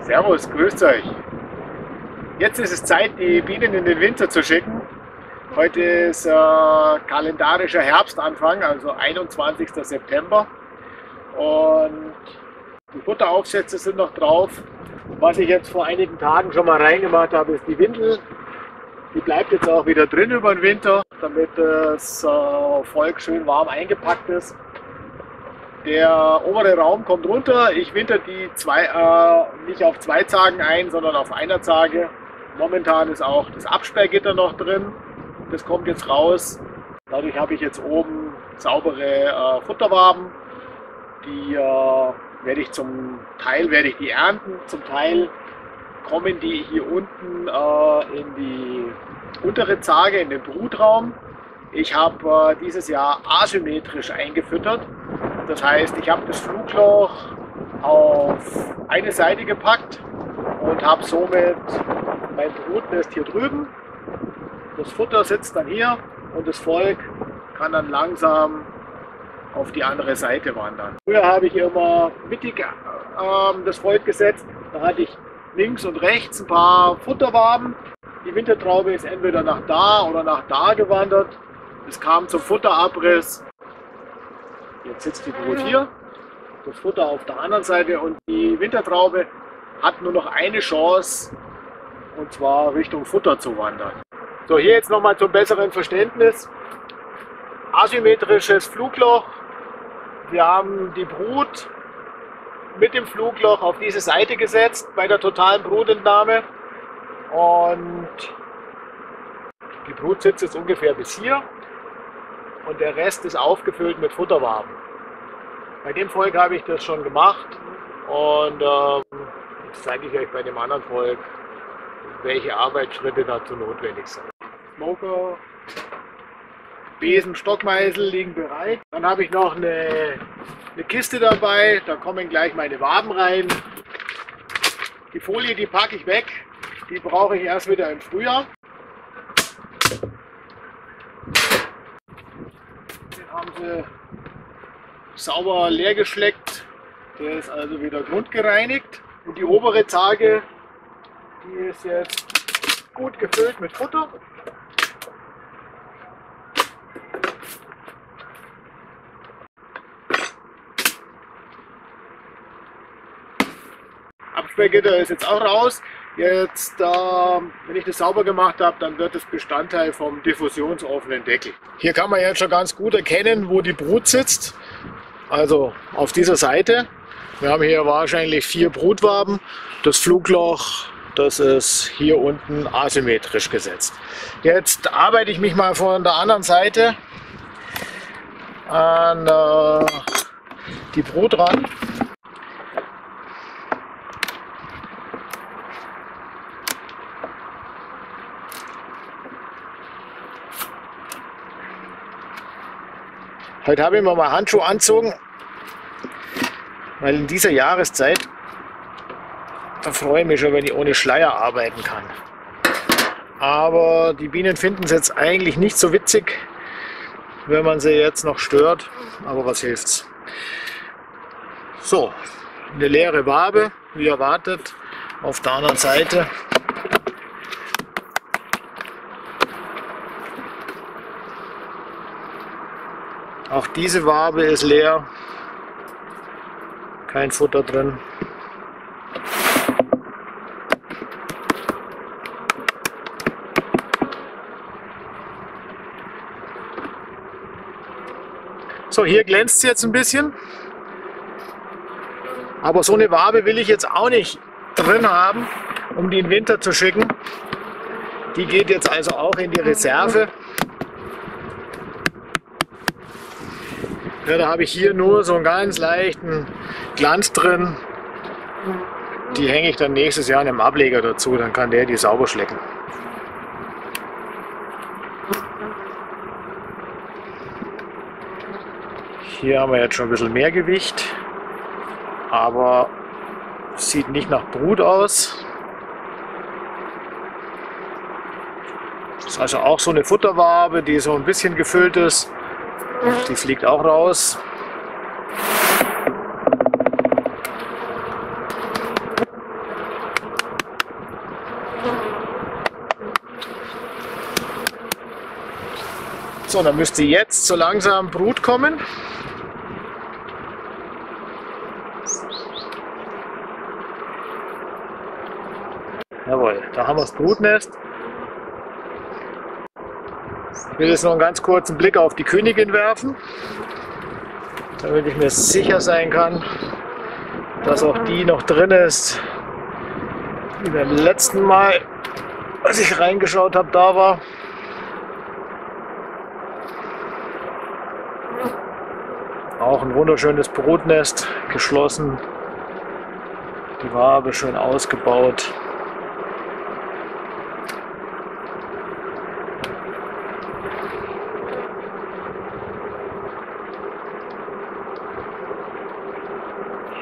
Servus, grüßt euch. Jetzt ist es Zeit, die Bienen in den Winter zu schicken. Heute ist kalendarischer Herbstanfang, also 21. September. Und die Futteraufsätze sind noch drauf. Was ich jetzt vor einigen Tagen schon mal reingemacht habe, ist die Windel. Die bleibt jetzt auch wieder drin über den Winter, damit das Volk schön warm eingepackt ist. Der obere Raum kommt runter. Ich winter die nicht auf 2 Zagen ein, sondern auf einer Zage. Momentan ist auch das Absperrgitter noch drin. Das kommt jetzt raus. Dadurch habe ich jetzt oben saubere Futterwaben. Die werde ich zum Teil die ernten. Zum Teil kommen die hier unten in die untere Zage, in den Brutraum. Ich habe dieses Jahr asymmetrisch eingefüttert. Das heißt, ich habe das Flugloch auf eine Seite gepackt und habe somit mein Brutnest hier drüben. Das Futter sitzt dann hier und das Volk kann dann langsam auf die andere Seite wandern. Früher habe ich immer mittig das Volk gesetzt. Da hatte ich links und rechts ein paar Futterwaben. Die Wintertraube ist entweder nach da oder nach da gewandert. Es kam zum Futterabriss. Jetzt sitzt die Brut hier, das Futter auf der anderen Seite und die Wintertraube hat nur noch eine Chance, und zwar Richtung Futter zu wandern. So, hier jetzt nochmal zum besseren Verständnis. Asymmetrisches Flugloch. Wir haben die Brut mit dem Flugloch auf diese Seite gesetzt bei der totalen Brutentnahme. Und die Brut sitzt jetzt ungefähr bis hier. Und der Rest ist aufgefüllt mit Futterwaben. Bei dem Volk habe ich das schon gemacht und jetzt zeige ich euch bei dem anderen Volk, welche Arbeitsschritte dazu notwendig sind. Smoker, Besen, Stockmeißel liegen bereit. Dann habe ich noch eine Kiste dabei, da kommen gleich meine Waben rein. Die Folie, die packe ich weg, die brauche ich erst wieder im Frühjahr. Haben sie sauber leer geschleckt, der ist also wieder grundgereinigt und die obere Zage, die ist jetzt gut gefüllt mit Futter. Absperrgitter ist jetzt auch raus. Jetzt, wenn ich das sauber gemacht habe, dann wird es Bestandteil vom diffusionsoffenen Deckel. Hier kann man jetzt schon ganz gut erkennen, wo die Brut sitzt. Also auf dieser Seite. Wir haben hier wahrscheinlich 4 Brutwaben. Das Flugloch, das ist hier unten asymmetrisch gesetzt. Jetzt arbeite ich mich mal von der anderen Seite an die Brut ran. Heute habe ich mir mal Handschuhe angezogen, weil in dieser Jahreszeit, da freue ich mich schon, wenn ich ohne Schleier arbeiten kann. Aber die Bienen finden es jetzt eigentlich nicht so witzig, wenn man sie jetzt noch stört, aber was hilft's. So, eine leere Wabe, wie erwartet, auf der anderen Seite. Auch diese Wabe ist leer, kein Futter drin. So, hier glänzt es jetzt ein bisschen, aber so eine Wabe will ich jetzt auch nicht drin haben, um die in den Winter zu schicken. Die geht jetzt also auch in die Reserve. Ja, da habe ich hier nur so einen ganz leichten Glanz drin. Die hänge ich dann nächstes Jahr in einem Ableger dazu, dann kann der die sauber schlecken. Hier haben wir jetzt schon ein bisschen mehr Gewicht, aber sieht nicht nach Brut aus. Das ist also auch so eine Futterwabe, die so ein bisschen gefüllt ist. Die fliegt auch raus. So, dann müsste jetzt so langsam Brut kommen. Jawohl, da haben wir das Brutnest. Ich will jetzt noch einen ganz kurzen Blick auf die Königin werfen, damit ich mir sicher sein kann, dass auch die noch drin ist, wie beim letzten Mal, als ich reingeschaut habe, da war. Auch ein wunderschönes Brutnest, geschlossen, die Wabe schön ausgebaut.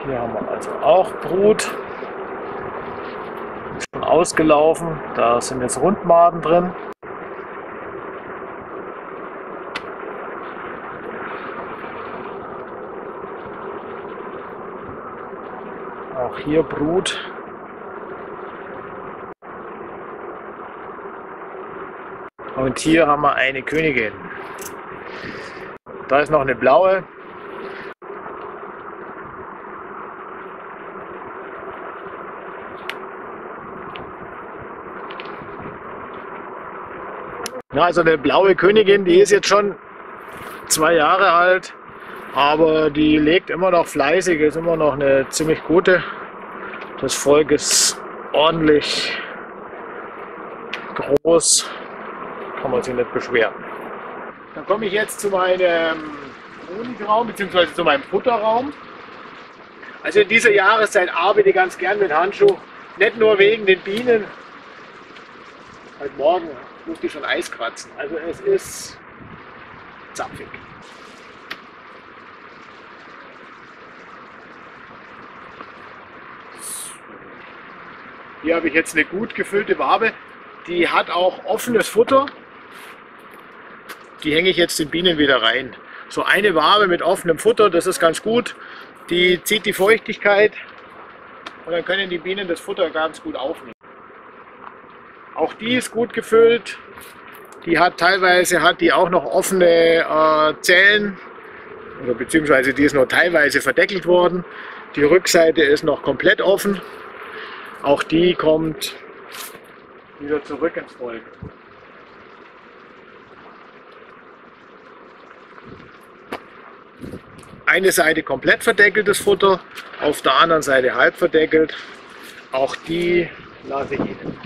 Hier haben wir also auch Brut, ist schon ausgelaufen, da sind jetzt Rundmaden drin. Auch hier Brut. Und hier haben wir eine Königin. Da ist noch eine blaue. Ja, also eine blaue Königin, die ist jetzt schon 2 Jahre alt. Aber die legt immer noch fleißig, ist immer noch eine ziemlich gute. Das Volk ist ordentlich groß, kann man sich nicht beschweren. Dann komme ich jetzt zu meinem Honigraum bzw. zu meinem Futterraum. Also in dieser Jahreszeit arbeite ich ganz gern mit Handschuh, nicht nur wegen den Bienen. Heute Morgen musste ich schon Eis kratzen, also es ist zapfig. Hier habe ich jetzt eine gut gefüllte Wabe, die hat auch offenes Futter. Die hänge ich jetzt den Bienen wieder rein. So eine Wabe mit offenem Futter, das ist ganz gut. Die zieht die Feuchtigkeit und dann können die Bienen das Futter ganz gut aufnehmen. Auch die ist gut gefüllt. Die hat teilweise auch noch offene Zellen, oder beziehungsweise die ist nur teilweise verdeckelt worden. Die Rückseite ist noch komplett offen. Auch die kommt wieder zurück ins Volk. Eine Seite komplett verdeckeltes Futter, auf der anderen Seite halb verdeckelt. Auch die lasse ich Ihnen.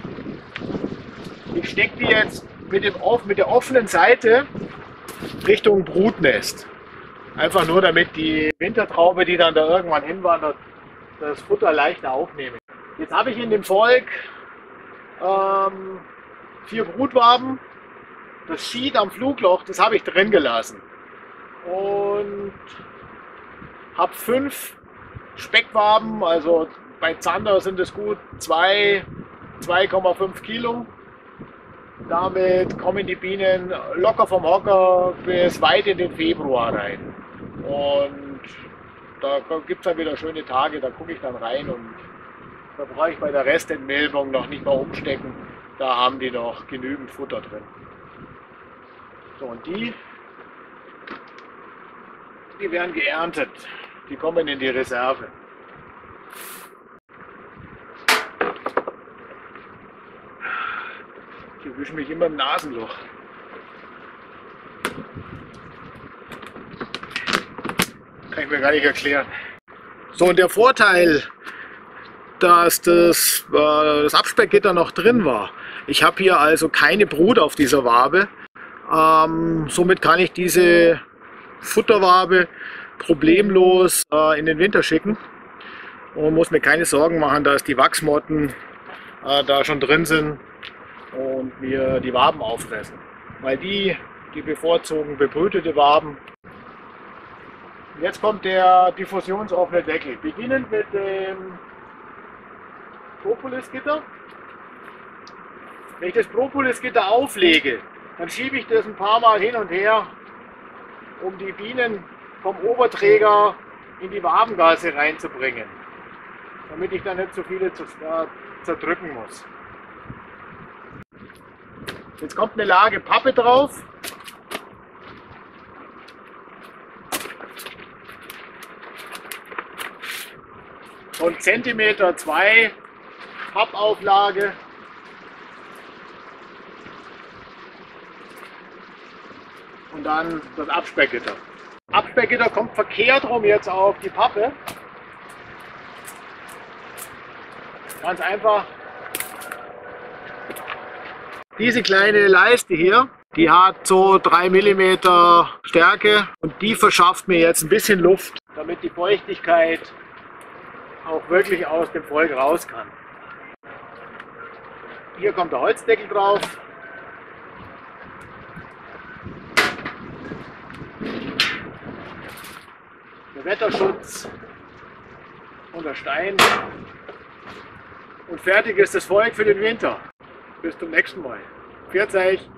Ich stecke die jetzt mit der offenen Seite Richtung Brutnest. Einfach nur, damit die Wintertraube, die dann da irgendwann hinwandert, das Futter leichter aufnehmen. Jetzt habe ich in dem Volk 4 Brutwaben. Das Schied am Flugloch, das habe ich drin gelassen. Und habe 5 Speckwaben, also bei Zander sind es gut 2,5 Kilo. Damit kommen die Bienen locker vom Hocker bis weit in den Februar rein. Und da gibt es dann wieder schöne Tage, da gucke ich dann rein und da brauche ich bei der Restentmilbung noch nicht mal umstecken. Da haben die noch genügend Futter drin. So, und die werden geerntet. Die kommen in die Reserve. Ich erwische mich immer im Nasenloch. Kann ich mir gar nicht erklären. So, und der Vorteil, dass das Abspeckgitter noch drin war. Ich habe hier also keine Brut auf dieser Wabe. Somit kann ich diese Futterwabe problemlos in den Winter schicken und muss mir keine Sorgen machen, dass die Wachsmotten da schon drin sind und mir die Waben auffressen. Weil die bevorzugen bebrütete Waben. Jetzt kommt der diffusionsoffene Deckel. Beginnend mit dem Propolisgitter. Wenn ich das Propolisgitter auflege, dann schiebe ich das ein paar Mal hin und her, um die Bienen vom Oberträger in die Wabengasse reinzubringen, damit ich dann nicht so viele zerdrücken muss. Jetzt kommt eine Lage Pappe drauf. von Zentimeter 2 Pappauflage. Und dann das Absperrgitter. Absperrgitter kommt verkehrt rum jetzt auf die Pappe. Ganz einfach. Diese kleine Leiste hier, die hat so 3 mm Stärke und die verschafft mir jetzt ein bisschen Luft, damit die Feuchtigkeit auch wirklich aus dem Volk raus kann. Hier kommt der Holzdeckel drauf. Der Wetterschutz und der Stein. Und fertig ist das Volk für den Winter. Bis zum nächsten Mal. Pfiat euch!